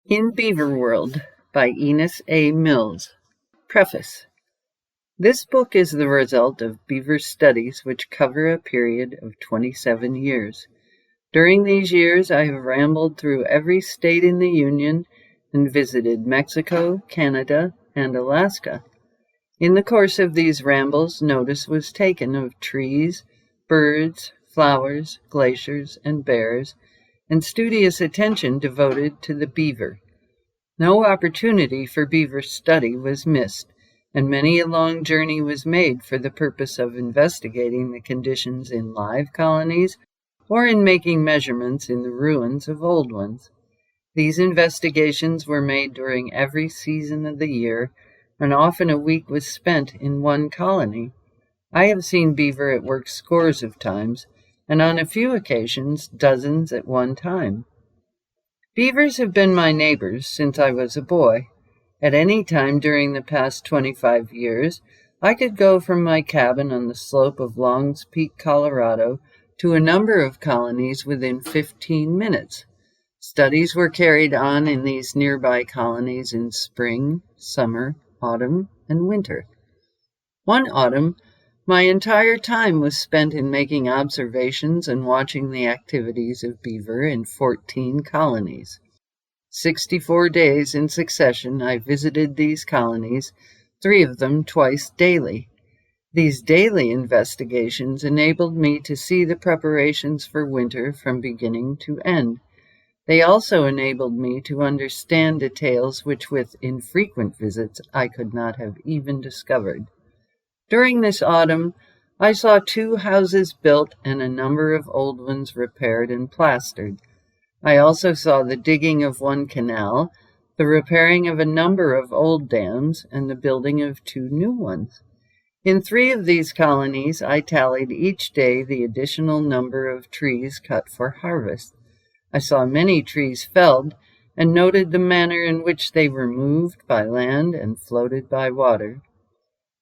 In Beaver World by Enos Mills. Preface. This book is the result of beaver studies which cover a period of 27 years. During these years, I have rambled through every state in the Union and visited Mexico, Canada, and Alaska. In the course of these rambles, notice was taken of trees, birds, flowers, glaciers, and bears, and studious attention devoted to the beaver. No opportunity for beaver study was missed, and many a long journey was made for the purpose of investigating the conditions in live colonies or in making measurements in the ruins of old ones. These investigations were made during every season of the year, and often a week was spent in one colony. I have seen beaver at work scores of times, and on a few occasions dozens at one time. Beavers have been my neighbors since I was a boy. At any time during the past 25 years, I could go from my cabin on the slope of Long's Peak, Colorado, to a number of colonies within 15 minutes. Studies were carried on in these nearby colonies in spring, summer, autumn, and winter. One autumn, my entire time was spent in making observations and watching the activities of beaver in 14 colonies. 64 days in succession, I visited these colonies, 3 of them twice daily. These daily investigations enabled me to see the preparations for winter from beginning to end. They also enabled me to understand details which with infrequent visits I could not have even discovered. During this autumn, I saw 2 houses built and a number of old ones repaired and plastered. I also saw the digging of one canal, the repairing of a number of old dams, and the building of 2 new ones. In 3 of these colonies, I tallied each day the additional number of trees cut for harvest. I saw many trees felled and noted the manner in which they were moved by land and floated by water.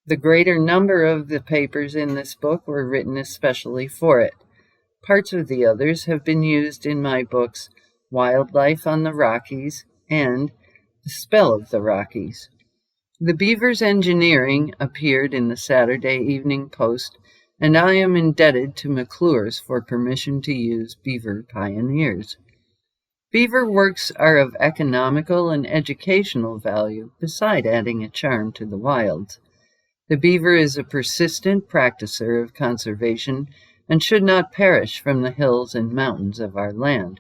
The greater number of the papers in this book were written especially for it. Parts of the others have been used in my books Wildlife on the Rockies and The Spell of the Rockies. The Beaver's Engineering appeared in the Saturday Evening Post, and I am indebted to McClure's for permission to use Beaver Pioneers. Beaver works are of economical and educational value, beside adding a charm to the wilds. The beaver is a persistent practicer of conservation and should not perish from the hills and mountains of our land.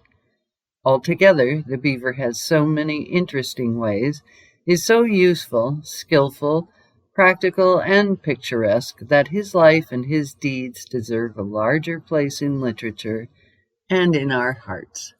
Altogether, the beaver has so many interesting ways, is so useful, skillful, practical, and picturesque that his life and his deeds deserve a larger place in literature and in our hearts.